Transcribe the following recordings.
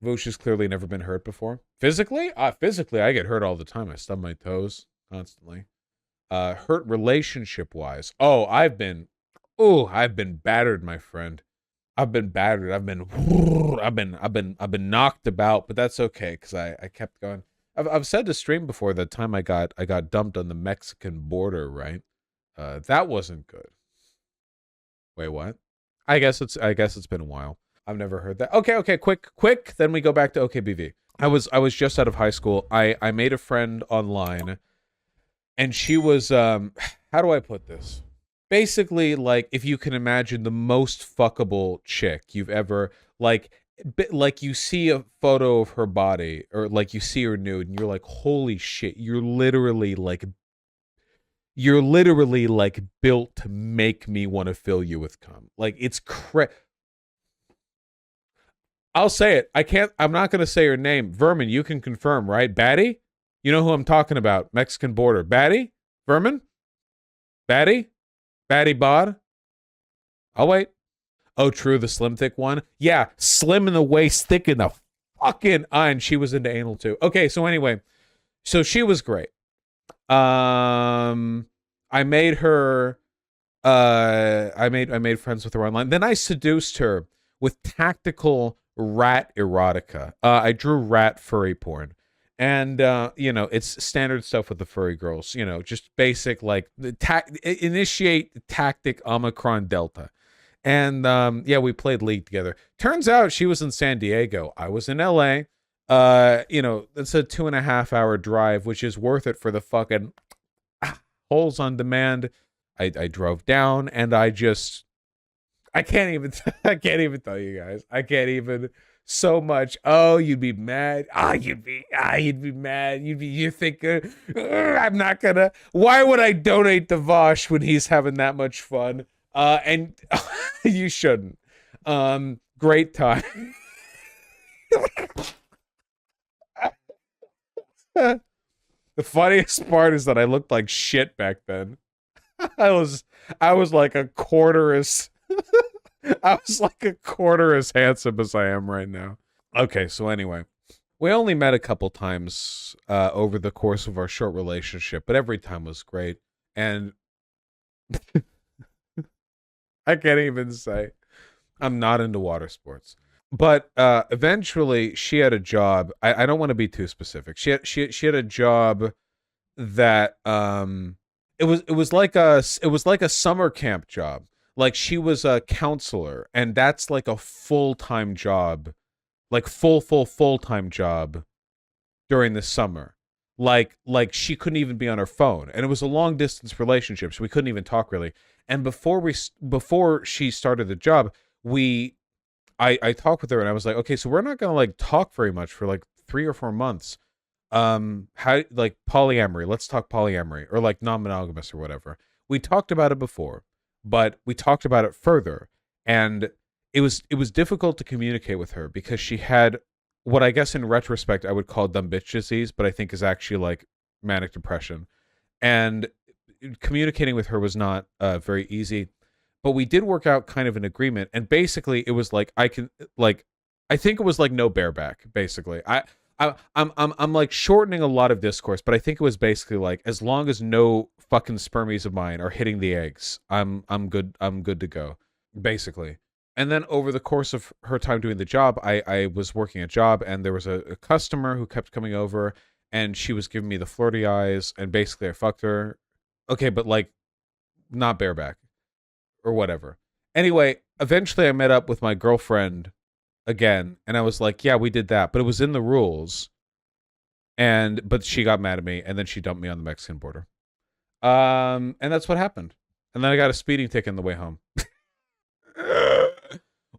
Vaush has clearly never been hurt before. Physically? Physically, I get hurt all the time. I stub my toes constantly. Hurt relationship-wise. I've been battered, my friend. I've been battered. I've been knocked about, but that's okay because I kept going. I've said to stream before the time I got dumped on the Mexican border, right? That wasn't good. Wait, what? I guess it's been a while. I've never heard that. Okay, quick. Then we go back to OKBV. I was just out of high school. I made a friend online, and she was how do I put this? Basically, like, if you can imagine the most fuckable chick you've ever, like you see a photo of her body, or like you see her nude, and you're like, holy shit, you're literally like built to make me want to fill you with cum. Like, it's I'll say it. I'm not going to say her name. Vermin, you can confirm, right? Batty? You know who I'm talking about. Mexican border. Batty? Vermin? Batty? Batty bod? I'll wait. Oh, true, the slim thick one? Yeah, slim in the waist, thick in the fucking eye, and she was into anal too. Okay, so anyway, so she was great. I made her I made friends with her online. Then I seduced her with tactical rat erotica. I drew rat furry porn. And, it's standard stuff with the furry girls, just basic, like, initiate tactic Omicron Delta. And, we played League together. Turns out she was in San Diego. I was in LA. It's a 2.5-hour drive, which is worth it for the fucking holes on demand. I drove down, and I can't even tell you guys. I can't even. So much. Oh, you'd be mad. You'd be mad. You think I'm not gonna. Why would I donate to Vaush when he's having that much fun? And you shouldn't. Great time. The funniest part is that I looked like shit back then. I was like a quarter as I was like a quarter as handsome as I am right now. Okay, so anyway, we only met a couple times over the course of our short relationship, but every time was great. And I can't even say I'm not into water sports. But eventually she had a job. I don't want to be too specific. She had a job that it was like a summer camp job. Like, she was a counselor, and that's like a full-time job, like full-time job during the summer. Like she couldn't even be on her phone, and it was a long-distance relationship, so we couldn't even talk really. And before she started the job, I talked with her, and I was like, okay, so we're not gonna like talk very much for like 3 or 4 months. How, like, polyamory? Let's talk polyamory, or like non-monogamous or whatever. We talked about it before, but we talked about it further, and it was difficult to communicate with her because she had what I guess in retrospect I would call dumb bitch disease, but I think is actually like manic depression. And communicating with her was not very easy, but we did work out kind of an agreement, and basically it was like I think it was like no bareback. Basically, I'm like shortening a lot of discourse, but I think it was basically like, as long as no fucking spermies of mine are hitting the eggs, I'm good to go, basically. And then over the course of her time doing the job, I was working a job, and there was a customer who kept coming over, and she was giving me the flirty eyes, and basically I fucked her. Okay, but like not bareback or whatever. Anyway, eventually I met up with my girlfriend again, and I was like, yeah, we did that, but it was in the rules. But she got mad at me, and then she dumped me on the Mexican border. And that's what happened. And then I got a speeding ticket on the way home.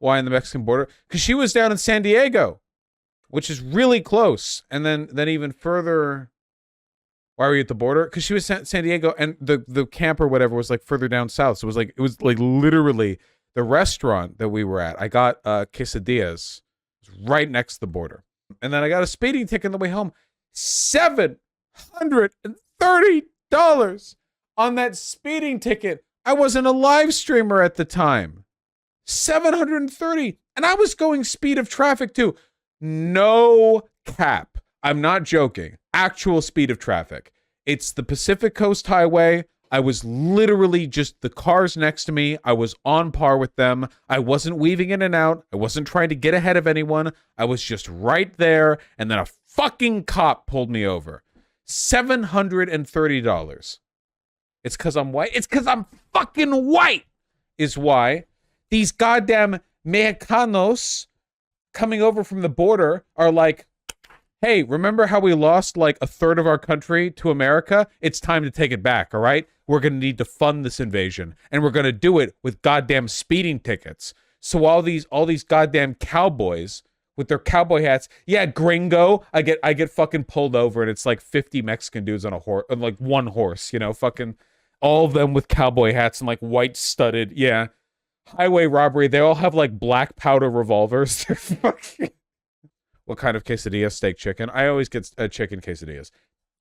Why in the Mexican border? Because she was down in San Diego, which is really close. And then even further. Why were you at the border? Because she was in San Diego, and the camp or whatever was like further down south. So it was like literally the restaurant that we were at. I got quesadillas. It was right next to the border. And then I got a speeding ticket on the way home. $730 on that speeding ticket. I wasn't a live streamer at the time. $730, and I was going speed of traffic too. No cap. I'm not joking. Actual speed of traffic. It's the Pacific Coast Highway. I was literally just the cars next to me. I was on par with them. I wasn't weaving in and out. I wasn't trying to get ahead of anyone. I was just right there. And then a fucking cop pulled me over. $730. It's because I'm white. It's because I'm fucking white is why. These goddamn Mexicanos coming over from the border are like, hey, remember how we lost like a third of our country to America? It's time to take it back, all right? We're going to need to fund this invasion, and we're going to do it with goddamn speeding tickets. So all these goddamn cowboys with their cowboy hats, yeah, gringo, I get fucking pulled over, and it's like 50 Mexican dudes on a horse, on like one horse, you know, fucking all of them with cowboy hats and like white studded, yeah. Highway robbery, they all have like black powder revolvers. They're fucking... What kind of quesadilla? Steak, chicken. I always get chicken quesadillas.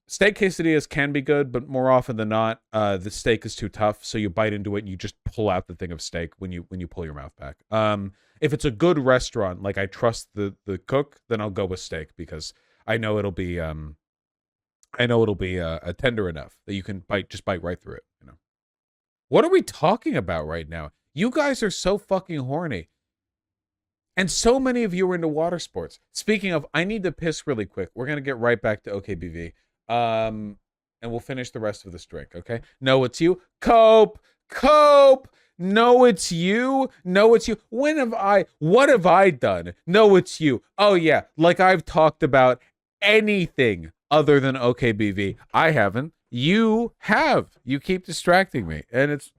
Steak quesadillas can be good, but more often than not, the steak is too tough, so you bite into it and you just pull out the thing of steak when you pull your mouth back. If it's a good restaurant, like I trust the cook, then I'll go with steak because I know it'll be tender enough that you can bite right through it. You know. What are we talking about right now? You guys are so fucking horny. And so many of you are into water sports. Speaking of, I need to piss really quick. We're going to get right back to OKBV. And we'll finish the rest of this drink, okay? No, it's you. Cope! No, it's you. No, it's you. What have I done? No, it's you. Oh, yeah. Like I've talked about anything other than OKBV. I haven't. You have. You keep distracting me. And it's,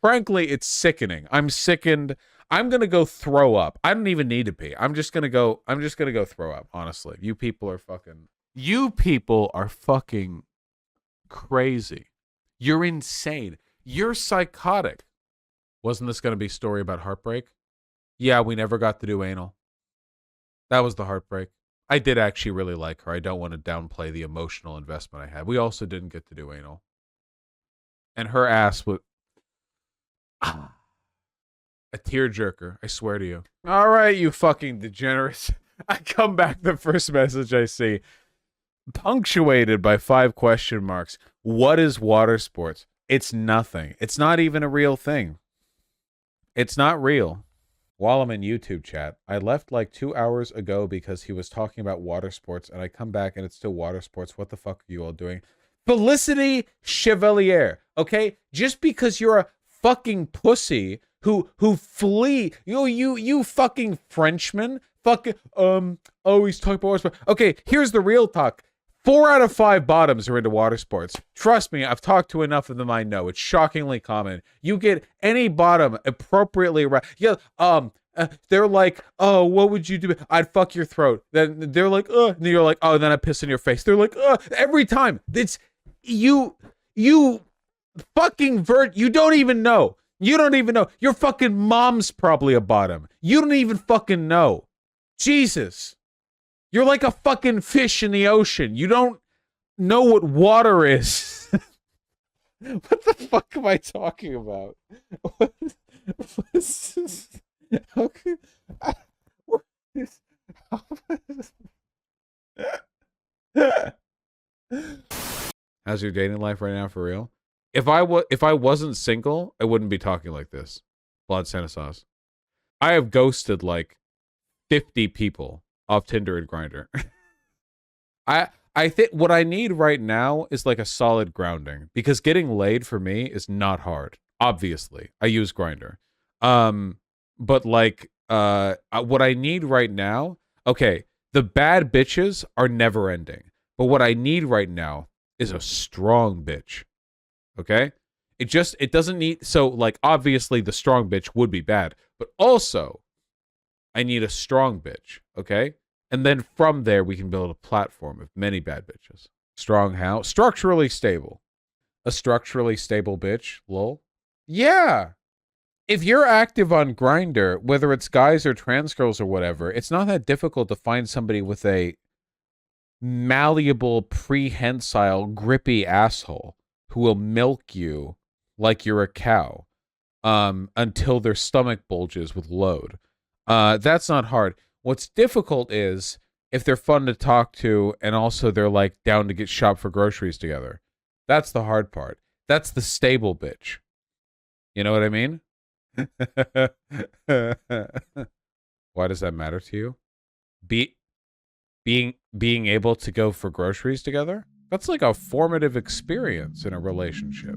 frankly, it's sickening. I'm sickened. I'm going to go throw up. I don't even need to pee. I'm just going to go throw up, honestly. You people are fucking crazy. You're insane. You're psychotic. Wasn't this going to be a story about heartbreak? Yeah, we never got to do anal. That was the heartbreak. I did actually really like her. I don't want to downplay the emotional investment I had. We also didn't get to do anal. And her ass was... a tearjerker, I swear to you. All right, you fucking degenerates. I come back, the first message I see, punctuated by 5 question marks. What is water sports? It's nothing. It's not even a real thing. It's not real. While I'm in YouTube chat, I left like 2 hours ago because he was talking about water sports, and I come back and it's still water sports. What the fuck are you all doing? Felicity Chevalier, okay? Just because you're a fucking pussy who flee, you fucking Frenchman, fucking he's talking about water sports. Okay, here's the real talk. 4 out of 5 bottoms are into water sports. Trust me, I've talked to enough of them. I know it's shockingly common. You get any bottom appropriately right. Yeah, they're like, oh, what would you do? I'd fuck your throat. Then they're like, and you're like, oh, then I piss in your face. They're like, every time. It's you fucking you don't even know. You don't even know. Your fucking mom's probably a bottom. You don't even fucking know. Jesus. You're like a fucking fish in the ocean. You don't know what water is. What the fuck am I talking about? What is this? Okay. How's your dating life right now, for real? If I wasn't single, I wouldn't be talking like this. Blood Santa sauce. I have ghosted like 50 people off Tinder and Grindr. I think what I need right now is like a solid grounding, because getting laid for me is not hard. Obviously, I use Grindr. But like what I need right now, okay, the bad bitches are never ending. But what I need right now is a strong bitch. Okay? It doesn't need, so like obviously the strong bitch would be bad, but also I need a strong bitch, okay? And then from there we can build a platform of many bad bitches. Strong how? Structurally stable. A structurally stable bitch, lol. Yeah. If you're active on Grindr, whether it's guys or trans girls or whatever, it's not that difficult to find somebody with a malleable, prehensile, grippy asshole who will milk you like you're a cow until their stomach bulges with load. That's not hard. What's difficult is if they're fun to talk to and also they're like down to get shop for groceries together. That's the hard part. That's the stable bitch. You know what I mean? Why does that matter to you? Being able to go for groceries together? That's like a formative experience in a relationship.